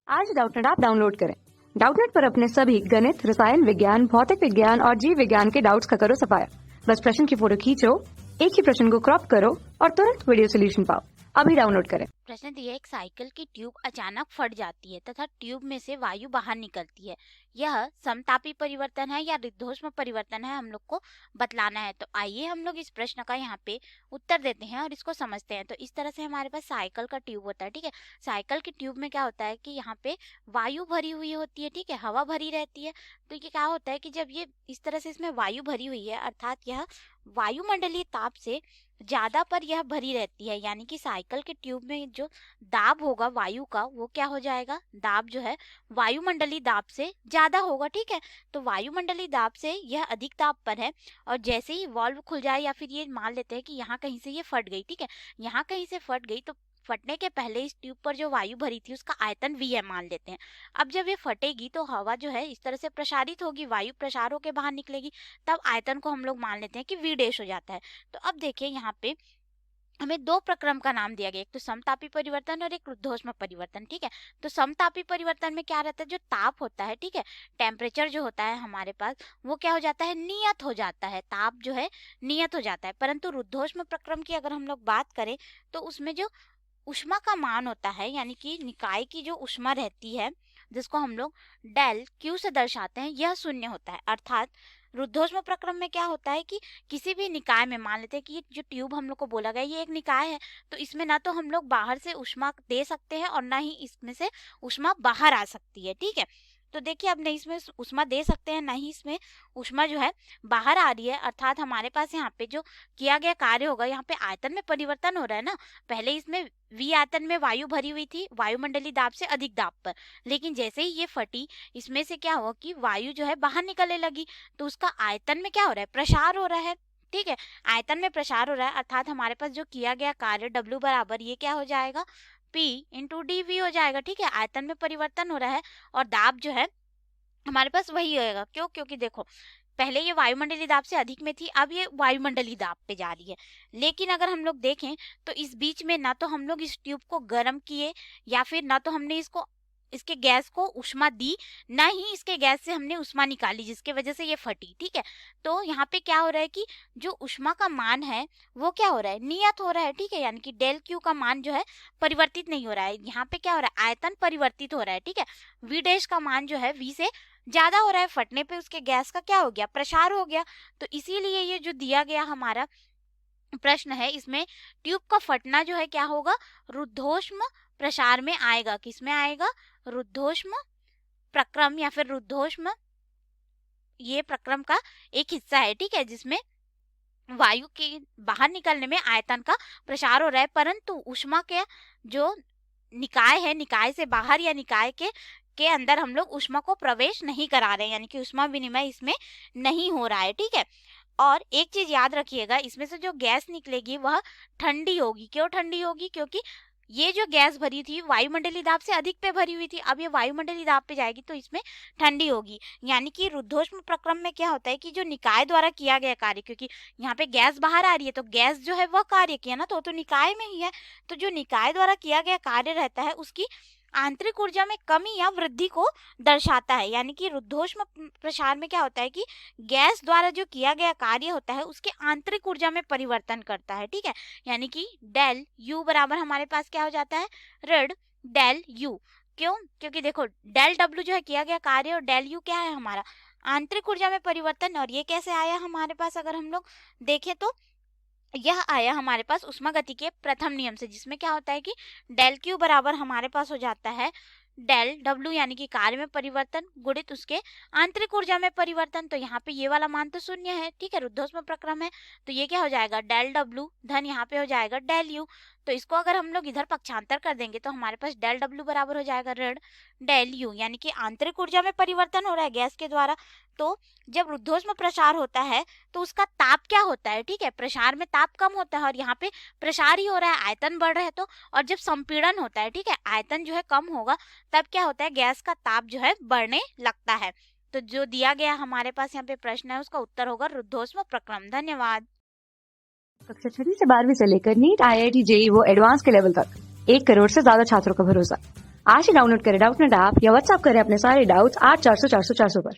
आज Doubtnut app download करें। Doubtnut पर अपने सभी गणित, रसायन विज्ञान, भौतिक विज्ञान और जीव विज्ञान के डाउट्स का करो सफाया। बस प्रश्न की फोटो खींचो, एक ही प्रश्न को क्रॉप करो और तुरंत वीडियो सोल्यूशन पाओ। अभी डाउनलोड करें। प्रश्न दिया है, एक साइकिल की ट्यूब अचानक फट जाती है तथा ट्यूब में से वायु बाहर निकलती है। यह समतापी परिवर्तन है या रुद्धोष्म परिवर्तन है, हम लोग को बतलाना है। तो आइए हम लोग इस प्रश्न का यहाँ पे उत्तर देते हैं और इसको समझते हैं। तो इस तरह से हमारे पास साइकिल का ट्यूब होता है, ठीक है। साइकिल की ट्यूब में क्या होता है कि यहाँ पे वायु भरी हुई होती है, ठीक है, हवा भरी रहती है। तो ये क्या होता है कि जब ये इस तरह से इसमें वायु भरी हुई है, अर्थात यह वायुमंडलीय ताप से ज्यादा पर यह भरी रहती है, यानी कि साइकिल के ट्यूब में जो दाब होगा वायु का, वो क्या हो जाएगा, दाब जो है वायुमंडलीय दाब से ज्यादा होगा, ठीक है। तो वायुमंडलीय दाब से यह अधिक दाब पर है और जैसे ही वाल्व खुल जाए या फिर ये मान लेते हैं कि यहाँ कहीं से ये फट गई, ठीक है, यहाँ कहीं से फट गई, तो फटने के पहले इस ट्यूब पर जो वायु भरी थी उसका आयतन V है मान लेते हैं। अब जब ये फटेगी तो हवा जो है इस तरह से प्रसारित होगी, वायु प्रसार होकर बाहर निकलेगी, तब आयतन को हम लोग मान लेते हैं कि V डैश हो जाता है। तो अब देखिए यहाँ पे हमें दो प्रक्रम का नाम दिया गया, एक तो समतापी परिवर्तन और एक रुद्धोष्म परिवर्तन, ठीक है। तो समतापी परिवर्तन में क्या रहता है, जो ताप होता है, ठीक है, टेम्परेचर जो होता है हमारे पास, वो क्या हो जाता है, नियत हो जाता है, ताप जो है नियत हो जाता है। परंतु रुद्धोष्म प्रक्रम की अगर हम लोग बात करें तो उसमें जो ऊष्मा का मान होता है, यानी कि निकाय की जो ऊष्मा रहती है, जिसको हम लोग डेल क्यू से दर्शाते हैं, यह शून्य होता है। अर्थात रुद्धोष्म प्रक्रम में क्या होता है कि किसी भी निकाय में मान लेते हैं कि ये जो ट्यूब हम लोग को बोला गया ये एक निकाय है, तो इसमें ना तो हम लोग बाहर से ऊष्मा दे सकते हैं और ना ही इसमें से ऊष्मा बाहर आ सकती है, ठीक है। तो देखिए अब नहीं इसमें ऊष्मा दे सकते हैं, ना ही इसमें ऊष्मा जो है बाहर आ रही है। अर्थात हमारे पास यहाँ पे जो किया गया कार्य होगा, यहाँ पे आयतन में परिवर्तन हो रहा है ना। पहले इसमें V आयतन में वायु भरी हुई थी वायुमंडलीय दाब से अधिक दाब पर, लेकिन जैसे ही ये फटी इसमें से क्या हुआ कि वायु जो है बाहर निकलने लगी, तो उसका आयतन में क्या हो रहा है, प्रसार हो रहा है, ठीक है। आयतन में प्रसार हो रहा है, अर्थात हमारे पास जो किया गया कार्य W बराबर ये क्या हो जाएगा, P इंटू DV हो जाएगा, ठीक है। आयतन में परिवर्तन हो रहा है और दाब जो है हमारे पास वही होएगा। क्यों? क्योंकि देखो पहले ये वायुमंडलीय दाब से अधिक में थी, अब ये वायुमंडलीय दाब पे जा रही है। लेकिन अगर हम लोग देखें तो इस बीच में ना तो हम लोग इस ट्यूब को गर्म किए या फिर ना तो हमने इसके गैस को ऊष्मा दी, ना ही इसके गैस से हमने ऊष्मा निकाली जिसके वजह से ये फटी, ठीक है। तो यहाँ पे क्या हो रहा है कि जो ऊष्मा का मान है वो क्या हो रहा है, नियत हो रहा है, ठीक है। यानी कि डेल क्यू का मान जो है परिवर्तित नहीं हो रहा है। यहाँ पे क्या हो रहा है, आयतन परिवर्तित हो रहा है, ठीक है। V डैश का मान जो है V से ज्यादा हो रहा है, फटने पे उसके गैस का क्या हो गया, प्रसार हो गया। तो इसीलिए ये जो दिया गया हमारा प्रश्न है, इसमें ट्यूब का फटना जो है क्या होगा, रुद्धोष्म प्रसार में आएगा। किसमें आएगा, रुद्धोष्म प्रक्रम या फिर रुद्धोष्म, ये प्रक्रम का एक हिस्सा है, ठीक है, जिसमें वायु के बाहर निकलने में आयतन का प्रसार हो रहा है, परंतु ऊष्मा के जो निकाय है, निकाय से बाहर या निकाय के अंदर हम लोग ऊष्मा को प्रवेश नहीं करा रहे हैं, यानी कि ऊष्मा विनिमय इसमें नहीं हो रहा है, ठीक है। और एक चीज याद रखिएगा, इसमें से जो गैस निकलेगी वह ठंडी होगी। क्यों ठंडी होगी, क्योंकि ये जो गैस भरी थी वायुमंडलीय दाब से अधिक पे भरी हुई थी, अब ये वायुमंडलीय दाब पे जाएगी तो इसमें ठंडी होगी। यानी कि रुद्धोष्म प्रक्रम में क्या होता है कि जो निकाय द्वारा किया गया कार्य, क्योंकि यहाँ पे गैस बाहर आ रही है तो गैस जो है वह कार्य किया ना, तो निकाय में ही है। तो जो निकाय द्वारा किया गया कार्य रहता है उसकी आंतरिक ऊर्जा में कमी या वृद्धि को दर्शाता है। यानी कि रुद्धोष्म प्रसार में क्या होता है कि गैस द्वारा जो किया गया कार्य होता है उसके आंतरिक ऊर्जा में परिवर्तन करता है, ठीक है। यानी कि डेल U बराबर हमारे पास क्या हो जाता है, ऋण डेल U। क्यों? क्योंकि देखो डेल W जो है किया गया कार्य और डेल U क्या है, हमारा आंतरिक ऊर्जा में परिवर्तन। और ये कैसे आया हमारे पास, अगर हम लोग देखें तो यह आया हमारे पास उष्मागति के प्रथम नियम से, जिसमें क्या होता है कि डेल क्यू बराबर हमारे पास हो जाता है डेल डब्ल्यू, यानी कि कार्य में परिवर्तन गुणित उसके आंतरिक ऊर्जा में परिवर्तन। तो यहाँ पे ये वाला मान तो शून्य है, ठीक है, रुद्धोष्म प्रक्रम है, तो ये क्या हो जाएगा, डेल डब्ल्यू धन यहाँ पे हो जाएगा डेल यू। तो इसको अगर हम लोग इधर पक्षांतर कर देंगे तो हमारे पास डेल डब्ल्यू बराबर हो जाएगा ऋण डेल यू, यानी कि आंतरिक ऊर्जा में परिवर्तन हो रहा है गैस के द्वारा। तो जब रुद्धोष्म प्रसार होता है तो उसका ताप क्या होता है, ठीक है, प्रसार में ताप कम होता है और यहाँ पे प्रसार ही हो रहा है, आयतन बढ़ रहा है। तो और जब संपीड़न होता है, ठीक है, आयतन जो है कम होगा, तब क्या होता है, गैस का ताप जो है बढ़ने लगता है। तो जो दिया गया हमारे पास यहाँ पे प्रश्न है उसका उत्तर होगा रुद्धोष्म प्रक्रम। धन्यवाद। कक्षा 6 से 12वीं से लेकर नीट, IIT, JEE वो एडवांस के लेवल तक 1 करोड़ से ज्यादा छात्रों का भरोसा। आज ही डाउनलोड करें डाउटनेट ऐप या व्हाट्सएप करें अपने सारे डाउट्स 8400 400 400 पर।